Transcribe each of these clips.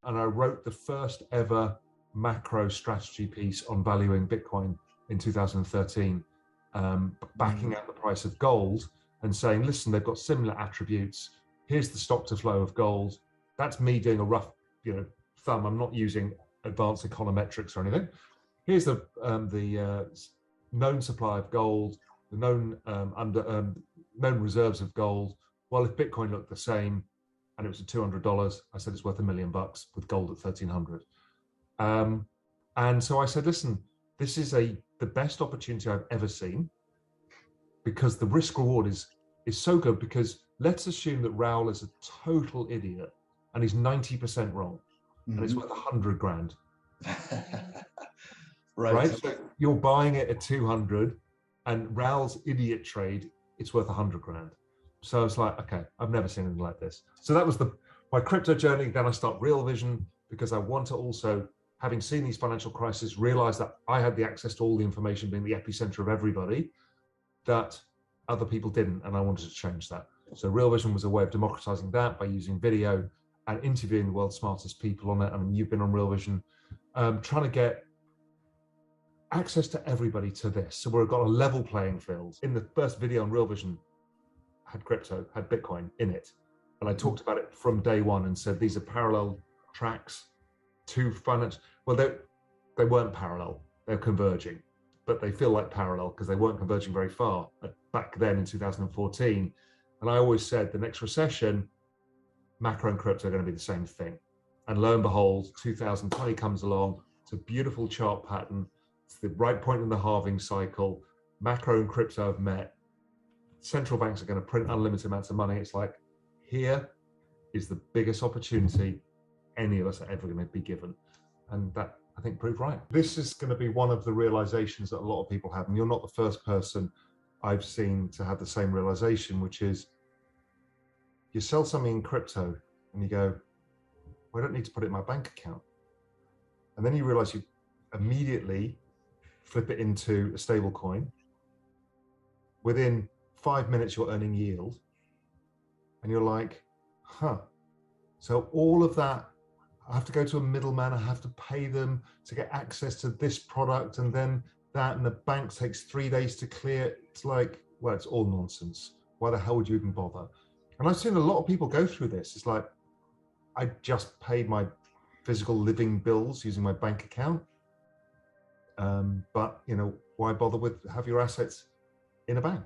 And I wrote the first ever macro strategy piece on valuing Bitcoin in 2013, backing out the price of gold and saying, listen, they've got similar attributes. Here's the stock to flow of gold. That's me doing a rough, thumb. I'm not using advanced econometrics or anything. Here's the known supply of gold, the known known reserves of gold. Well, if Bitcoin looked the same and it was at $200, I said it's worth $1 million with gold at 1,300. And so I said, listen, this is the best opportunity I've ever seen, because the risk reward is so good. Because let's assume that Raoul is a total idiot and he's 90% wrong, and it's worth 100 grand. Right. So you're buying it at 200, and Raoul's idiot trade, it's worth 100 grand. So I was like, okay, I've never seen anything like this. So that was my crypto journey. Then I start Real Vision, because I want to also, having seen these financial crises, realize that I had the access to all the information, being the epicenter of everybody, that other people didn't, and I wanted to change that. So Real Vision was a way of democratizing that by using video and interviewing the world's smartest people on it. I mean, you've been on Real Vision, trying to get access to everybody to this. So we've got a level playing field. In the first video on Real Vision, had crypto, had Bitcoin in it. And I talked about it from day one and said, these are parallel tracks to finance. Well, they weren't parallel, they're converging, but they feel like parallel because they weren't converging very far back then in 2014. And I always said the next recession, macro and crypto are going to be the same thing. And lo and behold, 2020 comes along. It's a beautiful chart pattern. It's the right point in the halving cycle. Macro and crypto have met. Central banks are going to print unlimited amounts of money. It's like, here is the biggest opportunity any of us are ever going to be given. And that, I think, proved right. This is going to be one of the realizations that a lot of people have. And you're not the first person I've seen to have the same realization, which is you sell something in crypto and you go, well, I don't need to put it in my bank account. And then you realize you immediately flip it into a stable coin. Within 5 minutes, you're earning yield. And you're like, so all of that, I have to go to a middleman, I have to pay them to get access to this product, and then that, and the bank takes 3 days to clear. It's like, well, it's all nonsense. Why the hell would you even bother? And I've seen a lot of people go through this. It's like, I just paid my physical living bills using my bank account. But, why bother with have your assets in a bank?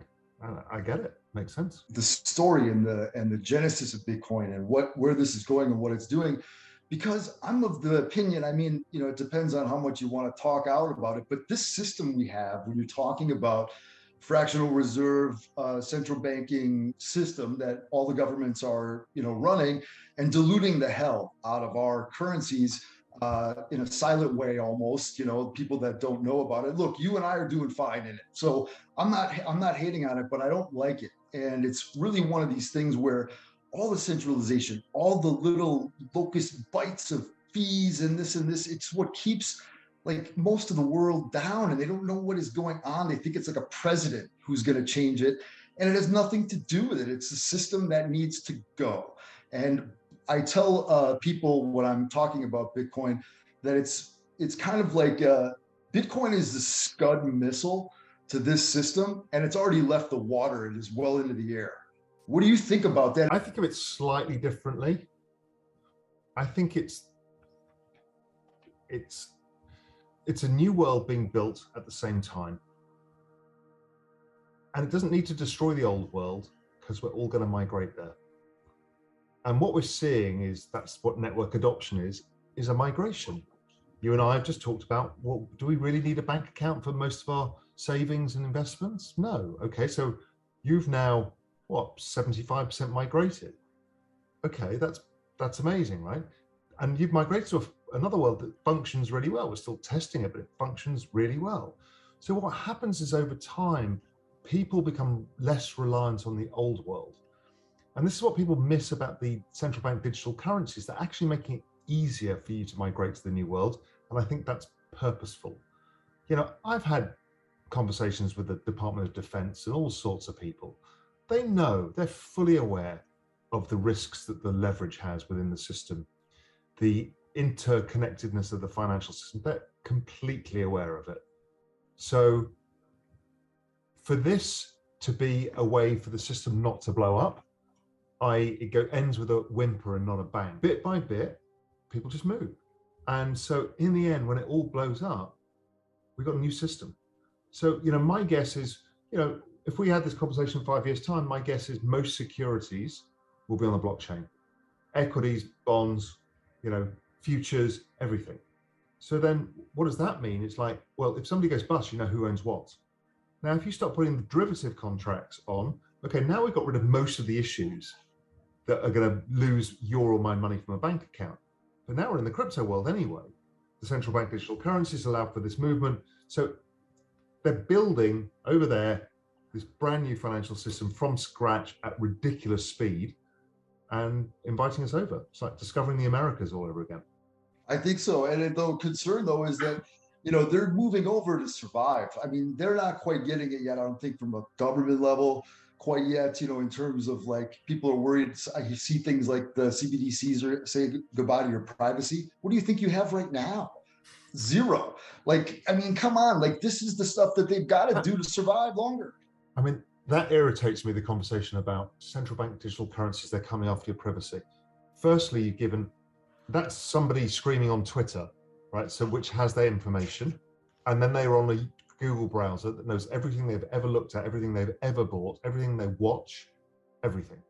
I get it. Makes sense. The story and the genesis of Bitcoin and where this is going and what it's doing, because I'm of the opinion, it depends on how much you want to talk out about it, but this system we have, when you're talking about fractional reserve, central banking system that all the governments are, running and diluting the hell out of our currencies, in a silent way, almost, people that don't know about it. Look, you and I are doing fine in it. So I'm not hating on it, but I don't like it. And it's really one of these things where all the centralization, all the little locust bites of fees and this, it's what keeps like most of the world down, and they don't know what is going on. They think it's like a president who's going to change it, and it has nothing to do with it. It's a system that needs to go. And I tell people when I'm talking about Bitcoin that it's kind of like Bitcoin is the Scud missile to this system, and it's already left the water and is well into the air. What do you think about that? I think of it slightly differently. I think it's a new world being built at the same time. And it doesn't need to destroy the old world, because we're all going to migrate there. And what we're seeing is that's what network adoption is a migration. You and I have just talked about, well, do we really need a bank account for most of our savings and investments? No. Okay, so you've now, 75% migrated. Okay, that's amazing, right? And you've migrated to another world that functions really well. We're still testing it, but it functions really well. So what happens is over time, people become less reliant on the old world. And this is what people miss about the central bank digital currencies. They're actually making it easier for you to migrate to the new world. And I think that's purposeful. I've had conversations with the Department of Defense and all sorts of people. They know, they're fully aware of the risks that the leverage has within the system. The interconnectedness of the financial system. They're completely aware of it. So for this to be a way for the system not to blow up, it ends with a whimper and not a bang. Bit by bit, people just move. And so in the end, when it all blows up, we've got a new system. So, my guess is, if we had this conversation in 5 years' time, my guess is most securities will be on the blockchain. Equities, bonds, futures, everything. So then what does that mean? It's like, well, if somebody goes bust, you know who owns what. Now, if you start putting the derivative contracts on, okay, now we've got rid of most of the issues that are going to lose your or my money from a bank account. But now we're in the crypto world anyway. The central bank digital currencies allow for this movement. So they're building over there this brand new financial system from scratch at ridiculous speed and inviting us over. It's like discovering the Americas all over again. I think so. And the concern, though, is that, they're moving over to survive. I mean, they're not quite getting it yet, I don't think, from a government level quite yet, in terms of like people are worried. I see things like the CBDCs are say goodbye to your privacy. What do you think you have right now? Zero. Like, I mean, come on. Like, this is the stuff that they've got to do to survive longer. I mean, that irritates me, the conversation about central bank digital currencies, they're coming after your privacy. Firstly, you've given, that's somebody screaming on Twitter, right? So which has their information. And then they're on a Google browser that knows everything they've ever looked at, everything they've ever bought, everything they watch, everything.